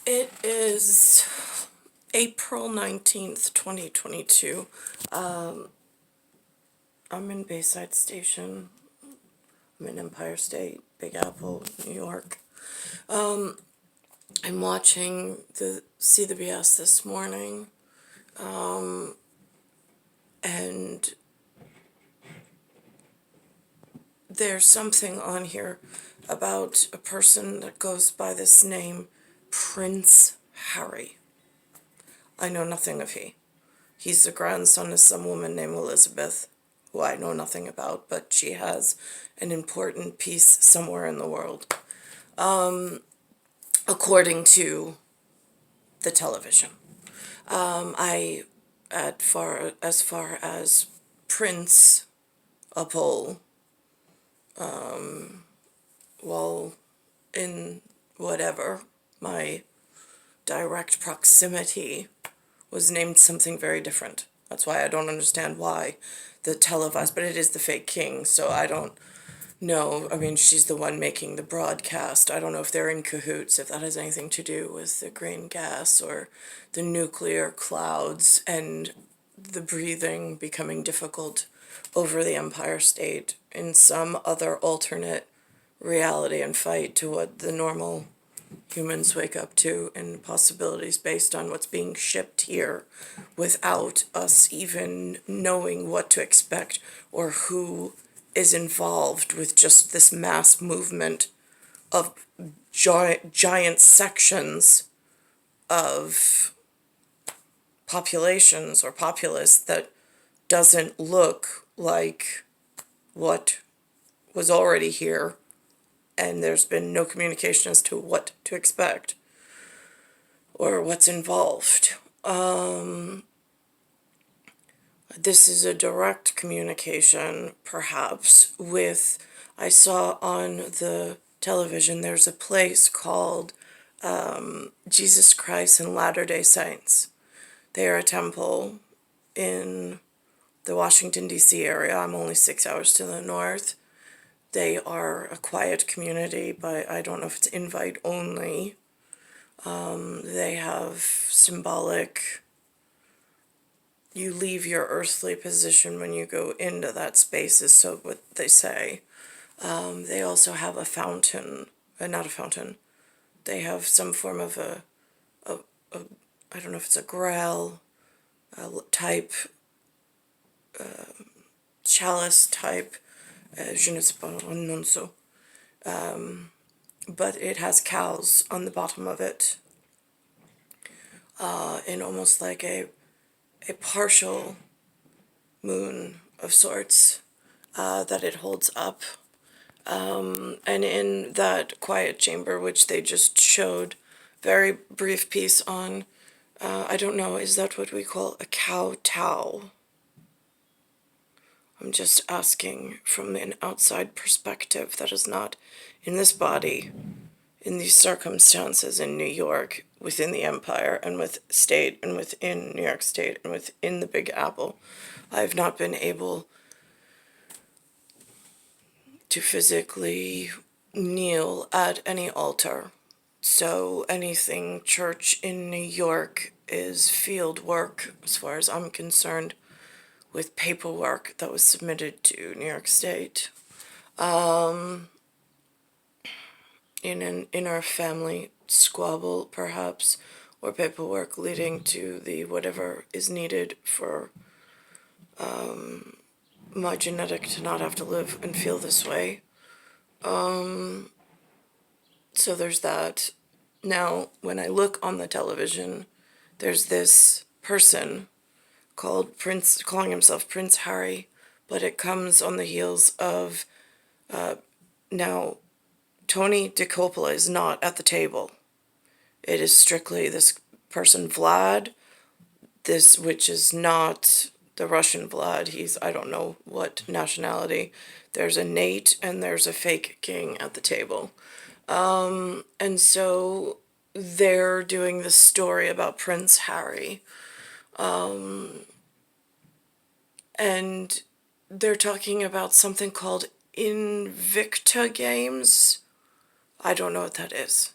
It is April 19th, 2022. I'm in Bayside Station. I'm in Empire State, Big Apple, New York. I'm watching the CBS this morning, and there's something on here about a person that goes by this name, Prince Harry. I know nothing of he. He's the grandson of some woman named Elizabeth, who I know nothing about, but she has an important piece somewhere in the world, according to the television. As far as Prince Apol, well, in whatever, my direct proximity was named something very different. That's why I don't understand why the televised, but it is the fake king, so I don't know. I mean, she's the one making the broadcast. I don't know if they're in cahoots, if that has anything to do with the green gas or the nuclear clouds and the breathing becoming difficult over the Empire State in some other alternate reality and fight to what the normal humans wake up to, and possibilities based on what's being shipped here without us even knowing what to expect or who is involved with just this mass movement of giant sections of populations or populace that doesn't look like what was already here, and there's been no communication as to what to expect or what's involved. This is a direct communication, perhaps, with, I saw on the television, there's a place called Jesus Christ and Latter-day Saints. They are a temple in the Washington, D.C. area. I'm only 6 hours to the north. They are a quiet community, but I don't know if it's invite only. They have symbolic, you leave your earthly position when you go into that space, is so what they say. They also have a fountain, not a fountain. They have some form of I don't know if it's a grail type, chalice type, je ne sais pas, non so. But it has cows on the bottom of it, in almost like a partial moon of sorts, that it holds up. And in that quiet chamber, which they just showed, very brief piece on, I don't know, is that what we call a kowtow? I'm just asking from an outside perspective that is not in this body, in these circumstances in New York, within the empire, and with state, and within New York State, and within the Big Apple. I've not been able to physically kneel at any altar. So anything church in New York is field work, as far as I'm concerned, with paperwork that was submitted to New York State. In an inner family squabble, perhaps, or paperwork leading to the whatever is needed for my genetic to not have to live and feel this way. So there's that. Now, when I look on the television, there's this person called Prince, calling himself Prince Harry, but it comes on the heels of, now, Tony DeCoppola is not at the table. It is strictly this person, Vlad, which is not the Russian Vlad. He's, I don't know what nationality. There's a Nate and there's a fake king at the table. And so they're doing this story about Prince Harry. And they're talking about something called Invicta Games. I don't know what that is.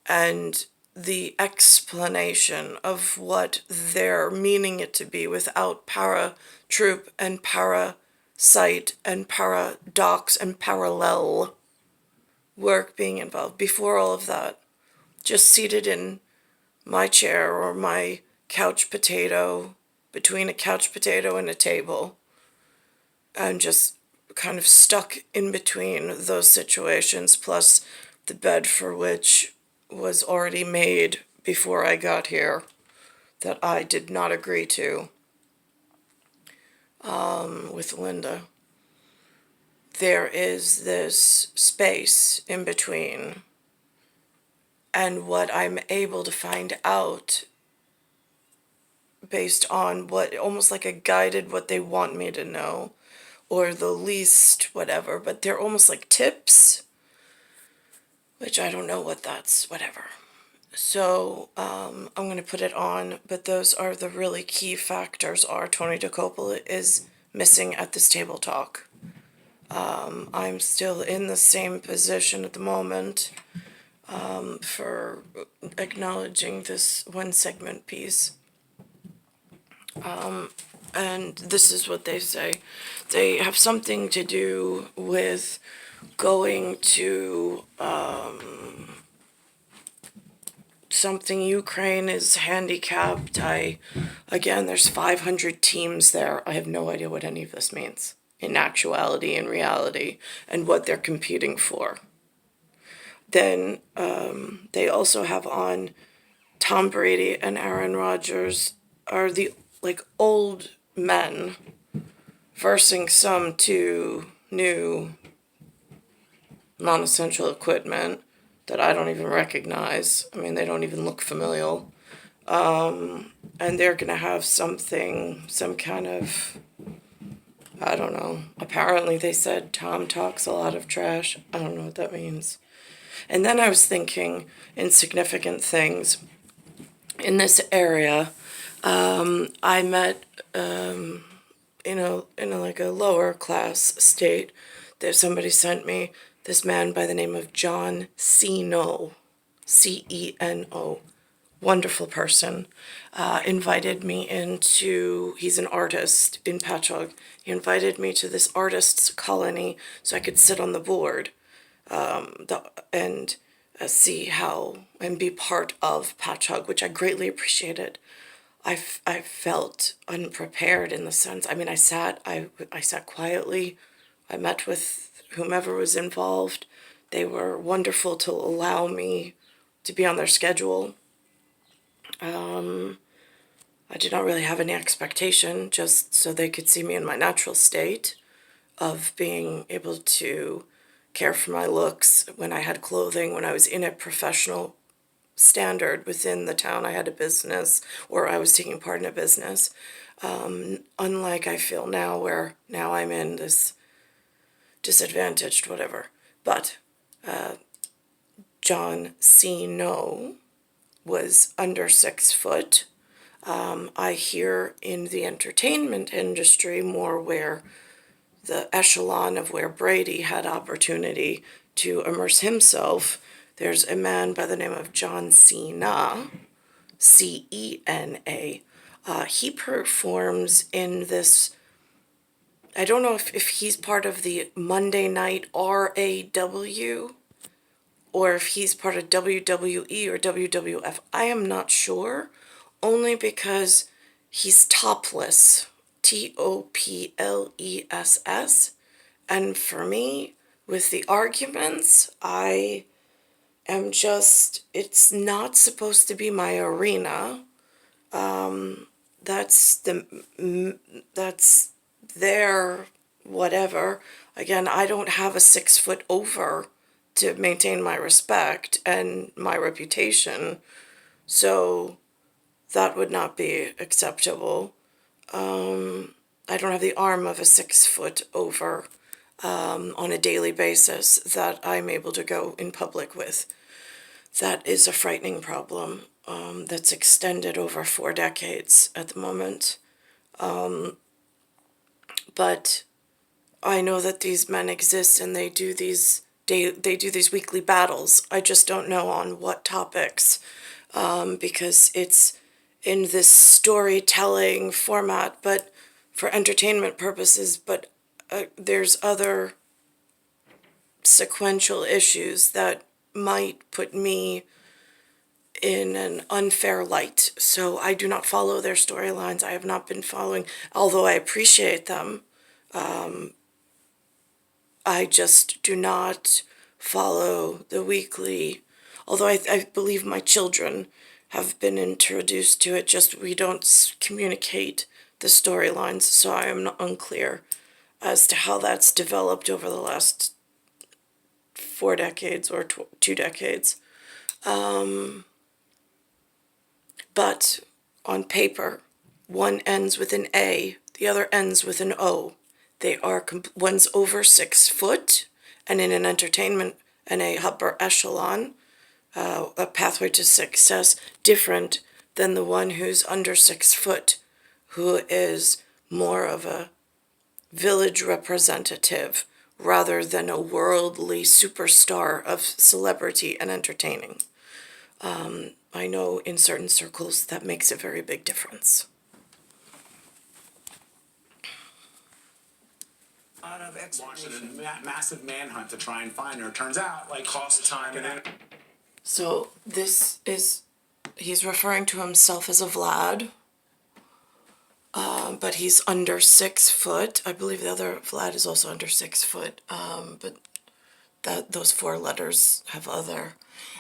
And the explanation of what they're meaning it to be without paratroop and parasite and paradox and parallel work being involved. Before all of that, just seated in my chair or my couch potato, between a couch potato and a table, and just kind of stuck in between those situations, plus the bed for which was already made before I got here that I did not agree to with Linda. There is this space in between, and what I'm able to find out based on what, almost like a guided what they want me to know, or the least whatever, but they're almost like tips, which I don't know what that's, whatever. So I'm going to put it on, but those are the really key factors are Tony DeCopel is missing at this table talk. I'm still in the same position at the moment for acknowledging this one segment piece. And this is what they say. They have something to do with going to something. Ukraine is handicapped. Again, there's 500 teams there. I have no idea what any of this means in actuality, in reality, and what they're competing for. Then they also have on Tom Brady and Aaron Rodgers are the old men versing some two new non-essential equipment that I don't even recognize. I mean, they don't even look familiar. And they're going to have some kind of, I don't know. Apparently they said Tom talks a lot of trash. I don't know what that means. And then I was thinking insignificant things. In this area, I met, in a lower class state, that somebody sent me this man by the name of John Ceno, C-E-N-O, wonderful person, invited me into, he's an artist in Patchogue, he invited me to this artist's colony so I could sit on the board and see how, and be part of Patchogue, which I greatly appreciated. I felt unprepared in the sense, I mean, I sat quietly, I met with whomever was involved. They were wonderful to allow me to be on their schedule. I did not really have any expectation, just so they could see me in my natural state of being able to care for my looks when I had clothing, when I was in a professional standard within the town I had a business, or I was taking part in a business. Unlike I feel now, where now I'm in this disadvantaged whatever. But John Ceno was under 6 foot. I hear in the entertainment industry more where the echelon of where Brady had opportunity to immerse himself. There's a man by the name of John Cena, C-E-N-A. He performs in this, I don't know if he's part of the Monday Night RAW or if he's part of WWE or WWF. I am not sure, only because he's topless, T-O-P-L-E-S-S, and for me, with the arguments, I am just, it's not supposed to be my arena. That's their whatever. Again, I don't have a 6 foot over to maintain my respect and my reputation, so that would not be acceptable. I don't have the arm of a 6 foot over on a daily basis that I'm able to go in public with. That is a frightening problem that's extended over 4 decades at the moment. But I know that these men exist and they do these weekly battles. I just don't know on what topics. because it's in this storytelling format, but for entertainment purposes, but there's other sequential issues that might put me in an unfair light. So I do not follow their storylines. I have not been following, although I appreciate them. I just do not follow the weekly, although I believe my children have been introduced to it, just we don't communicate the storylines, so I am unclear as to how that's developed over the last 4 decades or 2 decades. But on paper, one ends with an A, the other ends with an O. They are, one's over 6 foot, and in an entertainment and a upper echelon, a pathway to success, different than the one who's under 6 foot, who is more of a village representative rather than a worldly superstar of celebrity and entertaining. I know in certain circles that makes a very big difference. Launched a massive manhunt to try and find her. Turns out, like, cost time and energy. So this is, he's referring to himself as a Vlad, but he's under 6 foot. I believe the other Vlad is also under 6 foot, but those 4 letters have other.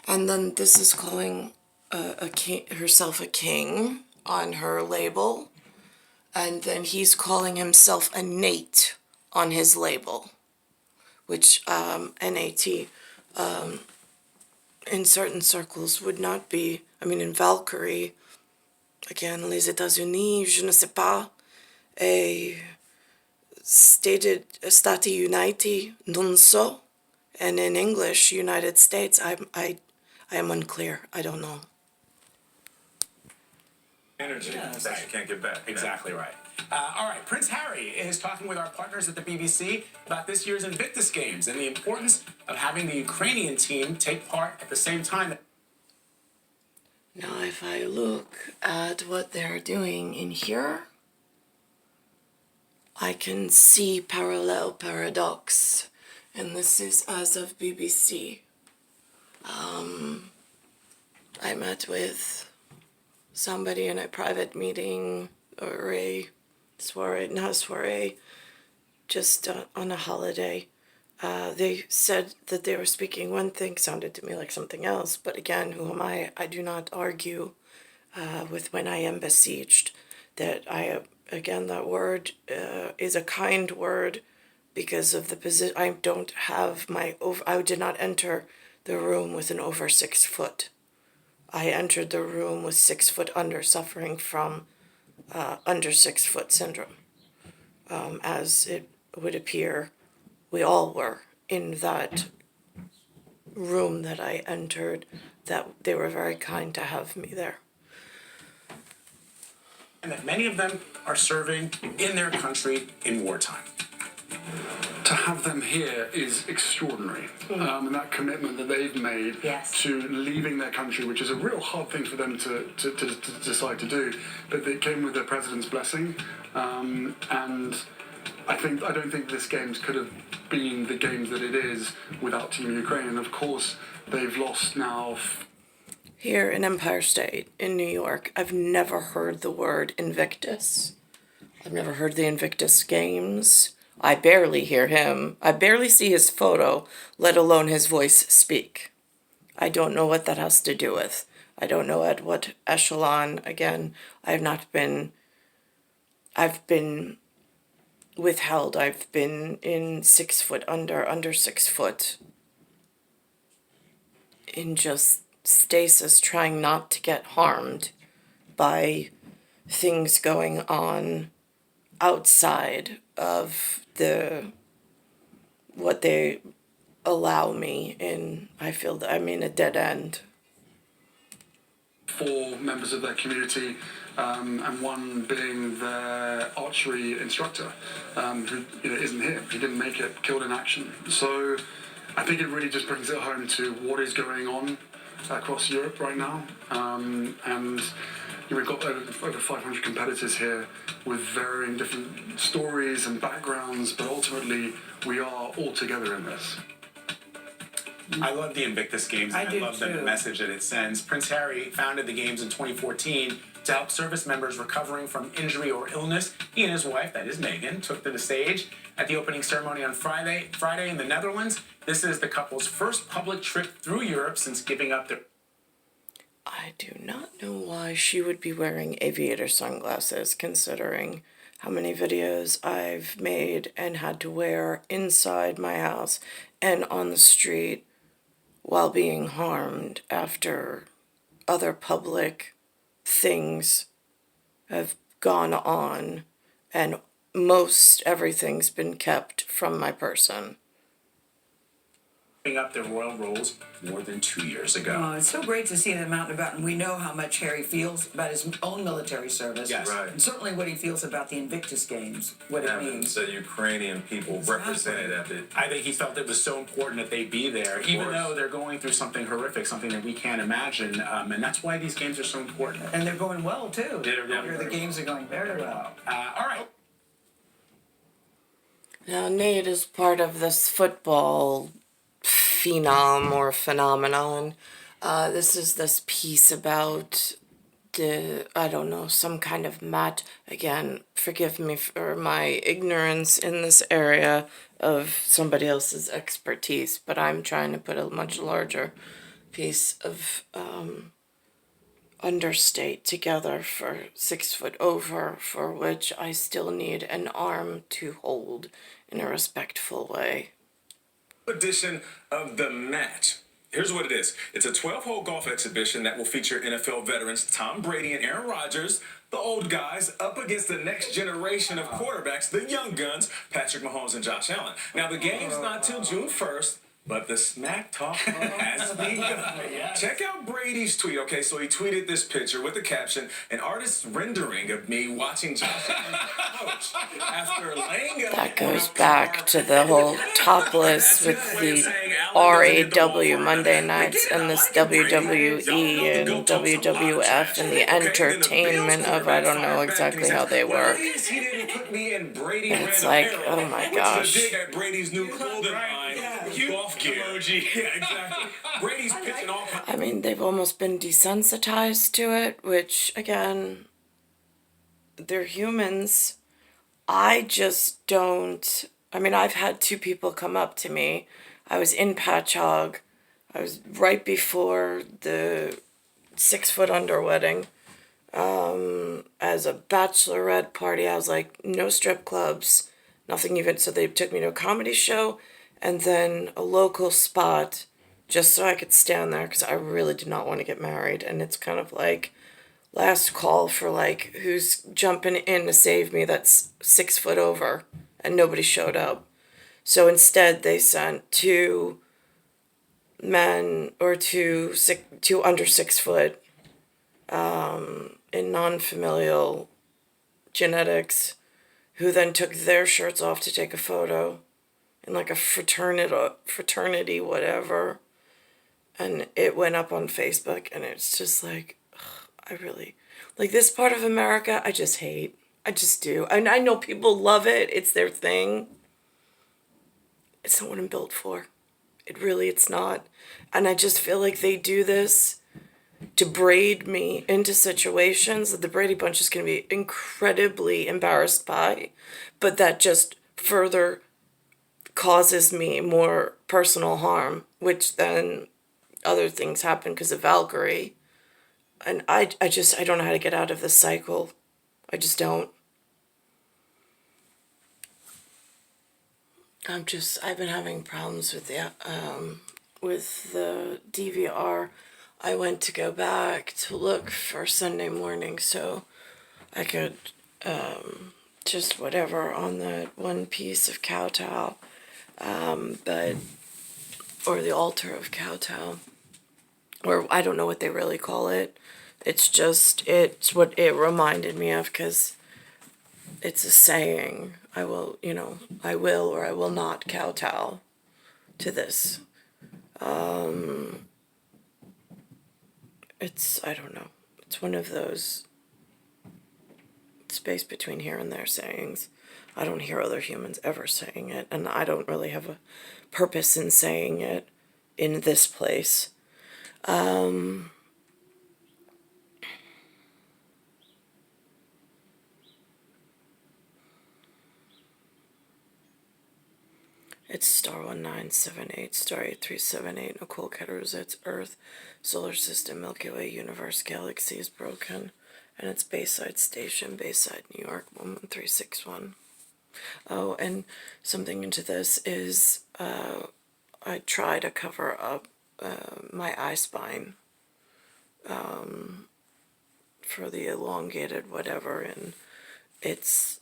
And then this is calling a king, herself a king on her label, and then he's calling himself a Nate on his label, which N-A-T, in certain circles would not be, I mean in Valkyrie, again, les États-Unis, je ne sais pas, a Stati Uniti, non so, and in English, United States, I am unclear, I don't know. Energy that you can't get back. Exactly right. All right, Prince Harry is talking with our partners at the BBC about this year's Invictus Games and the importance of having the Ukrainian team take part at the same time. Now, if I look at what they're doing in here, I can see parallel paradox, and this is as of BBC. I met with somebody in a private meeting or a soiree, not a soiree, just on a holiday. They said that they were speaking one thing, sounded to me like something else, but again, who am I? I do not argue with when I am besieged. That again, that word is a kind word because of the position. I don't have I did not enter the room with an over 6 foot. I entered the room with 6 foot under, suffering from under 6 foot syndrome, as it would appear we all were in that room that I entered, that they were very kind to have me there. And that many of them are serving in their country in wartime. To have them here is extraordinary, and that commitment that they've made to leaving their country, which is a real hard thing for them to decide to do, but it came with the president's blessing, and I don't think this games could have been the games that it is without Team Ukraine, and of course they've lost now. Here in Empire State in New York, I've never heard the word Invictus. I've never heard the Invictus Games. I barely hear him. I barely see his photo, let alone his voice speak. I don't know what that has to do with. I don't know at what echelon. Again, I've been withheld. I've been in 6 foot under 6 foot, in just stasis, trying not to get harmed by things going on outside of what they allow me in. I feel that I'm in a dead end. 4 members of their community, and one being their archery instructor, who isn't here. He didn't make it, killed in action. So I think it really just brings it home to what is going on across Europe right now, and we've got over 500 competitors here with varying different stories and backgrounds, but ultimately we are all together in this. I love the Invictus Games, and I love the message that it sends. Prince Harry founded the Games in 2014 to help service members recovering from injury or illness. He and his wife, that is Meghan, took to the stage at the opening ceremony on Friday in the Netherlands. This is the couple's first public trip through Europe since giving up their... I do not know why she would be wearing aviator sunglasses, considering how many videos I've made and had to wear inside my house and on the street while being harmed after other public things have gone on, and most everything's been kept from my person. Up their royal roles more than 2 years ago. Oh, it's so great to see them out and about, and we know how much Harry feels about his own military service. Yes. Right. And certainly what he feels about the Invictus Games, what it means. The Ukrainian people represented at it. I think he felt it was so important that they be there, even though they're going through something horrific, something that we can't imagine, and that's why these games are so important. And they're going well, too. They're going The games are going very well. All right. Now, Nate is part of this football phenom or phenomenon. This is this piece about some kind of again, forgive me for my ignorance in this area of somebody else's expertise, but I'm trying to put a much larger piece of understate together for 6 foot over, for which I still need an arm to hold in a respectful way. Edition of The Match. Here's what it is. It's a 12-hole golf exhibition that will feature NFL veterans Tom Brady and Aaron Rodgers, the old guys, up against the next generation of quarterbacks, the young guns, Patrick Mahomes and Josh Allen. Now, the game's not till June 1st, but the smack talk has begun. Yes. Check out Brady's tweet. Okay, so he tweeted this picture with the caption, an artist's rendering of me watching Josh Allen coach after laying up. That goes back to the whole topless with the RAW Monday nights and this WWE and WWF and the entertainment of I don't know exactly how they work. And it's like, oh my gosh. Brady's new clothing line, golf gear. Emoji. Yeah, exactly. Brady's pitching all kinds. I mean, they've almost been desensitized to it, which, again, they're humans. I just don't... I mean, I've had 2 people come up to me. I was in Patchogue. I was right before the 6 foot under wedding. As a bachelorette party, I was like, no strip clubs, nothing even. So they took me to a comedy show and then a local spot just so I could stand there because I really did not want to get married. And it's kind of like last call for like who's jumping in to save me that's 6 foot over, and nobody showed up. So instead they sent 2 men or two under 6 foot in non-familial genetics who then took their shirts off to take a photo in like a fraternity whatever, and it went up on Facebook, and it's just like, ugh, I really like this part of America. I just hate. I just do. And I know people love it. It's their thing. It's not what I'm built for. It's not. And I just feel like they do this to braid me into situations that the Brady Bunch is going to be incredibly embarrassed by, but that just further causes me more personal harm, which then other things happen because of Valkyrie. And I don't know how to get out of this cycle. I just don't. I've been having problems with the DVR. I went to go back to look for Sunday morning so I could just whatever on that one piece of kowtow, or the altar of kowtow, or I don't know what they really call it. It's what it reminded me of, because it's a saying. I will or I will not kowtow to this. I don't know. It's one of those space between here and there sayings. I don't hear other humans ever saying it, and I don't really have a purpose in saying it in this place. It's star 1978, star 8378, Nicole, Cattaruzza, it's Earth, Solar System, Milky Way, Universe, Galaxy is broken, and it's Bayside Station, Bayside, New York, 11361. Oh, and something into this is, I try to cover up my eye spine for the elongated whatever, and it's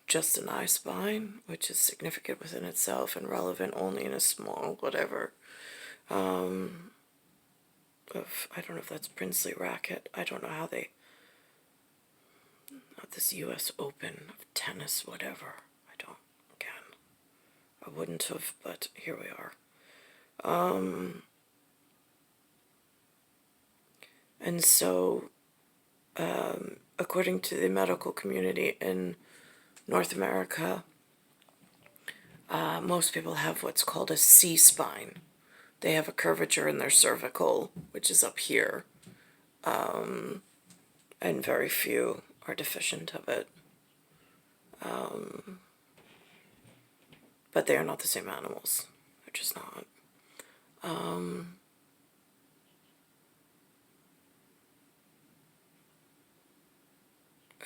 just an eye spine, which is significant within itself and relevant only in a small whatever of, I don't know if that's princely racket. I don't know how they, not this US Open of tennis, whatever. Again, I wouldn't have, but here we are. And so, according to the medical community in North America, most people have what's called a C-spine. They have a curvature in their cervical, which is up here, and very few are deficient of it. But they are not the same animals. They're just not.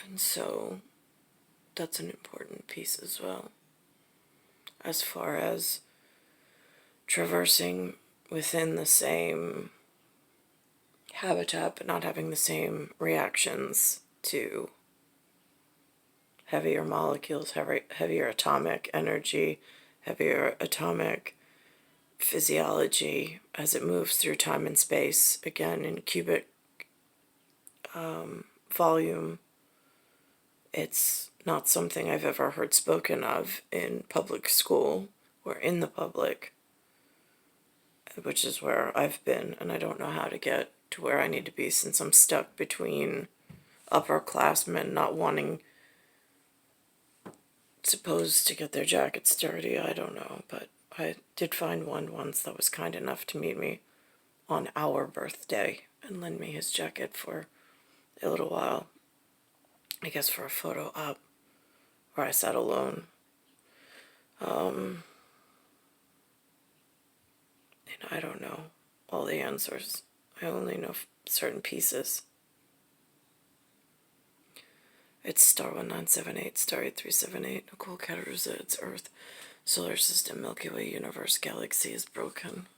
And so that's an important piece as well, as far as traversing within the same habitat but not having the same reactions to heavier molecules, heavier atomic energy, heavier atomic physiology as it moves through time and space, again in cubic volume. It's not something I've ever heard spoken of in public school or in the public, which is where I've been, and I don't know how to get to where I need to be since I'm stuck between upperclassmen not wanting, supposed to get their jackets dirty. I don't know, but I did find one once that was kind enough to meet me on our birthday and lend me his jacket for a little while. I guess for a photo op where I sat alone. And I don't know all the answers. I only know certain pieces. It's star 1978, star 8378, Nicole, Cattaruzza, it's Earth, Solar System, Milky Way, Universe, Galaxy is broken.